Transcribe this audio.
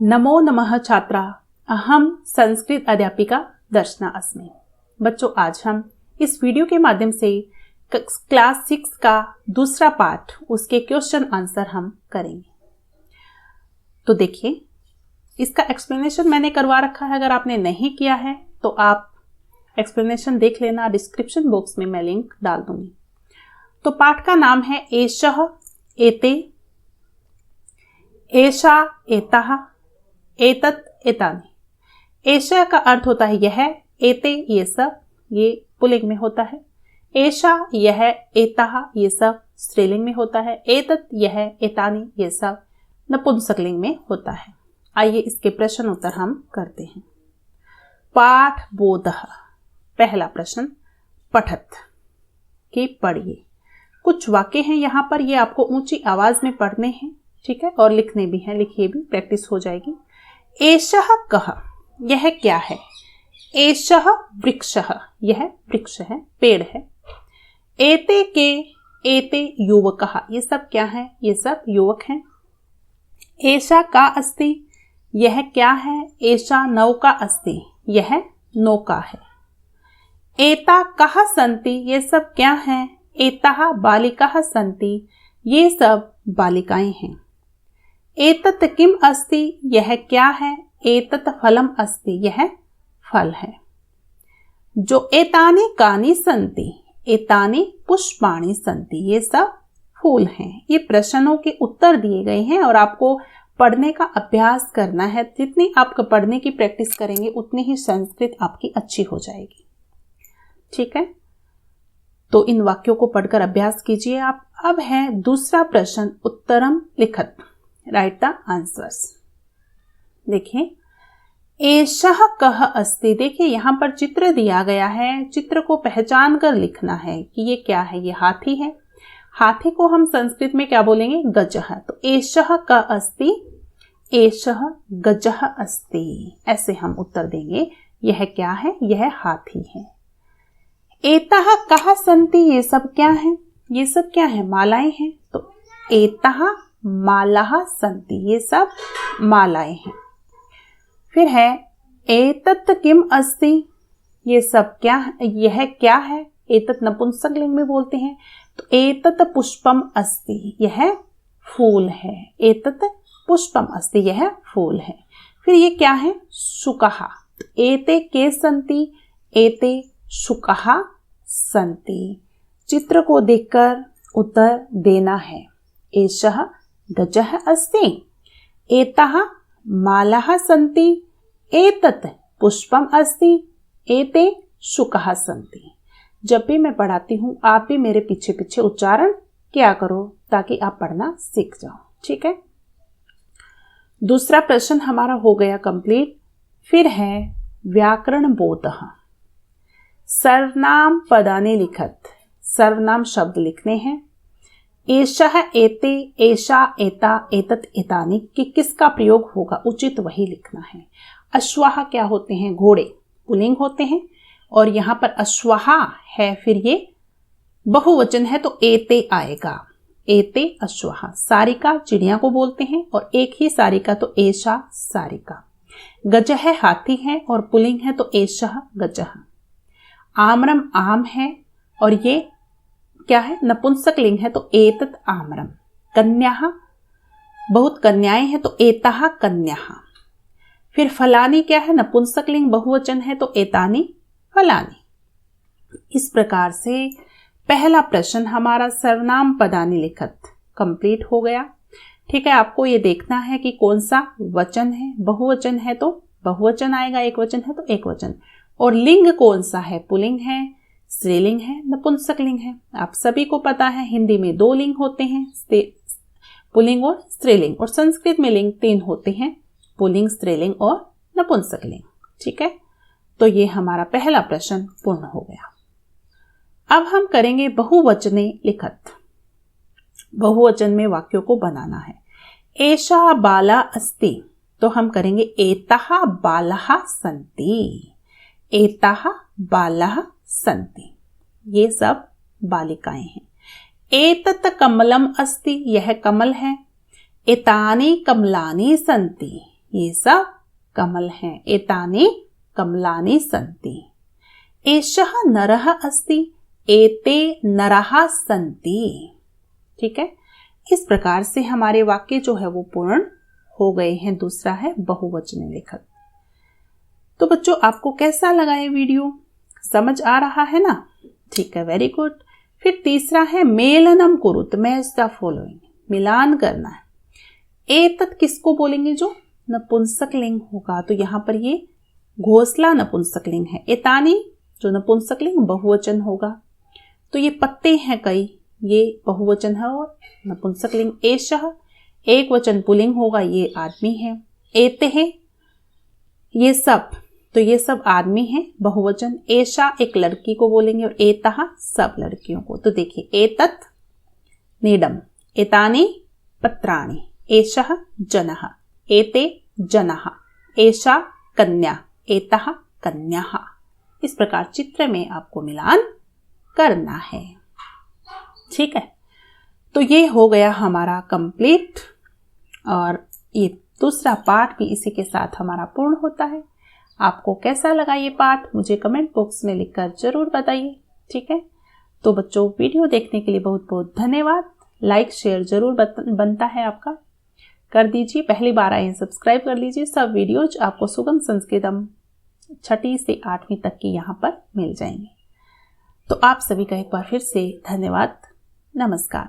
नमो नमः छात्रा, अहम संस्कृत अध्यापिका दर्शना अस्मि। बच्चों, आज हम इस वीडियो के माध्यम से क्लास 6 का दूसरा पार्ट, उसके क्वेश्चन आंसर हम करेंगे। तो देखिए, इसका एक्सप्लेनेशन मैंने करवा रखा है। अगर आपने नहीं किया है तो आप एक्सप्लेनेशन देख लेना, डिस्क्रिप्शन बॉक्स में मैं लिंक डाल दूंगी। तो पाठ का नाम है एषः, एते, एषा, एताः, एतत्, एतानि। एषः का अर्थ होता है यह, एते ये सब, ये पुल्लिंग में होता है। एषा यह, एताः ये सब स्त्रीलिंग में होता है। एतत् यह, एतानि ये सब नपुंसकलिंग में होता है। आइए इसके प्रश्न उत्तर हम करते हैं। पाठ बोधः। पहला प्रश्न, पठत के पढ़िए। कुछ वाक्य हैं यहाँ पर, ये आपको ऊंची आवाज में पढ़ने हैं, ठीक है, और लिखने भी हैं। लिखिए भी, प्रैक्टिस हो जाएगी। एषः कः, यह क्या है। एषः वृक्षः, यह वृक्ष है, पेड़ है। एते के, एते युवकः, ये सब क्या है, ये सब युवक हैं। एषा का अस्ति, यह क्या है। एषा नौका अस्ति, यह नौका है। एता कः सन्ति, ये सब क्या है। एताः बालिकाः सन्ति, ये सब बालिकाएं हैं। एतत् किम अस्ति, यह क्या है। एतत् फलम अस्ति, यह फल है। जो एतानि कानि सन्ति, एतानि पुष्पाणि सन्ति, ये सब फूल हैं। ये प्रश्नों के उत्तर दिए गए हैं और आपको पढ़ने का अभ्यास करना है। जितनी आप पढ़ने की प्रैक्टिस करेंगे उतनी ही संस्कृत आपकी अच्छी हो जाएगी, ठीक है। तो इन वाक्यों को पढ़कर अभ्यास कीजिए आप। अब है दूसरा प्रश्न, उत्तरम लिखत, राइट द आंसर्स। देखिए, एषः कः अस्ति, देखिए यहाँ पर चित्र दिया गया है। चित्र को पहचान कर लिखना है कि ये क्या है। ये हाथी है। हाथी को हम संस्कृत में क्या बोलेंगे, गजः। तो एषः कः अस्ति, एषः गजः अस्ति, ऐसे हम उत्तर देंगे। यह क्या है, यह हाथी है। एताः कः सन्ति, ये सब क्या है। ये सब क्या है, मालाएं हैं। तो एताः मालाः सन्ति, ये सब मालाएं हैं। फिर है एतत् किम अस्ति, ये सब क्या है, यह क्या है। एतत् नपुंसकलिंग में बोलते हैं। तो एतत् पुष्पम अस्ति, यह फूल है। एतत् पुष्पम अस्ति, यह फूल है। फिर ये क्या है, शुकः। तो एते के सन्ति, एते शुकः सन्ति। चित्र को देखकर उत्तर देना है। एषः गजः अस्ति, एताः मालाः सन्ति, एतत् पुष्पम अस्ति, एते शुकः सन्ति। जब भी मैं पढ़ाती हूँ आप भी मेरे पीछे पीछे उच्चारण किया करो ताकि आप पढ़ना सीख जाओ, ठीक है। दूसरा प्रश्न हमारा हो गया कंप्लीट। फिर है व्याकरण बोधः। सर्वनाम पदानि लिखत, सर्वनाम शब्द लिखने हैं। एषः, एते, एषा, एता, एतत्, एतानि कि किसका प्रयोग होगा, उचित वही लिखना है। अश्वाः क्या होते हैं, घोड़े, पुल्लिंग होते हैं। और यहाँ पर अश्वाः है, फिर ये बहुवचन है तो एते आएगा। एते अश्वाः। सारिका चिड़िया को बोलते हैं और एक ही सारिका, तो एषा सारिका। गजः है, हाथी है और पुल्लिंग है तो एषः गजः। आम्रम आम है और ये क्या है, नपुंसकलिंग है तो एतत् आम्रम। कन्याः, बहुत कन्याएं हैं तो एताः कन्याः। फिर फलानि क्या है, नपुंसकलिंग बहुवचन है तो एतानि फलानि। इस प्रकार से पहला प्रश्न हमारा सर्वनाम पदानि लिखत कंप्लीट हो गया, ठीक है। आपको ये देखना है कि कौन सा वचन है। बहुवचन है तो बहुवचन आएगा, एक वचन है तो एक वचन। और लिंग कौन सा है, पुल्लिंग है, स्त्रीलिंग है, नपुंसकलिंग है। आप सभी को पता है हिंदी में 2 लिंग होते हैं, पुल्लिंग और स्त्रीलिंग। और संस्कृत में लिंग 3 होते हैं, पुल्लिंग, स्त्रीलिंग और नपुंसकलिंग, ठीक है। तो ये हमारा पहला प्रश्न पूर्ण हो गया। अब हम करेंगे बहुवचने लिखत। बहुवचन में वाक्यों को बनाना है। एषा बाला अस्ति, तो हम करेंगे एताः बालाः सन्ति, एताः बालाः सन्ति, ये सब बालिकाएं हैं। एतत् कमलम अस्ति, यह कमल है। एतानि कमलानि सन्ति, ये सब कमल हैं। एतानि कमलानि सन्ति। एषः नरः अस्ति, एते नराः सन्ति। ठीक है, इस प्रकार से हमारे वाक्य जो है वो पूर्ण हो गए हैं। दूसरा है बहुवचन लेखक। तो बच्चों, आपको कैसा लगा ये वीडियो? समझ आ रहा है ना? ठीक है, वेरी गुड। फिर तीसरा है मेलनम कुरुत, मैच द फॉलोइंग, मिलान करना है। एतत् किसको बोलेंगे? जो नपुंसक लिंग होगा, तो यहाँ पर ये घोषला नपुंसक लिंग है। एतानी जो नपुंसक लिंग बहुवचन होगा, तो ये पत्ते हैं कई, ये बहुवचन है और नपुंसक लिंग। एषः एक वचन पुल्लिंग होगा, ये आदमी है। एते हैं ये सब, तो ये सब आदमी हैं, बहुवचन। एषा एक लड़की को बोलेंगे और एतः सब लड़कियों को। तो देखिए, एतत् नीडम, एतानि पत्राणि, एषः जनः, एते जनः, एषा कन्या, एतः कन्याः। इस प्रकार चित्र में आपको मिलान करना है। ठीक है, तो ये हो गया हमारा कंप्लीट और ये दूसरा पाठ भी इसी के साथ हमारा पूर्ण होता है। आपको कैसा लगा ये पाठ मुझे कमेंट बॉक्स में लिखकर जरूर बताइए। ठीक है, तो बच्चों, वीडियो देखने के लिए बहुत बहुत धन्यवाद। लाइक शेयर जरूर बनता है आपका, कर दीजिए। पहली बार आए सब्सक्राइब कर लीजिए। सब वीडियोज आपको सुगम संस्कृतम 6ठी से 8वीं तक की यहाँ पर मिल जाएंगे। तो आप सभी का एक बार फिर से धन्यवाद। नमस्कार।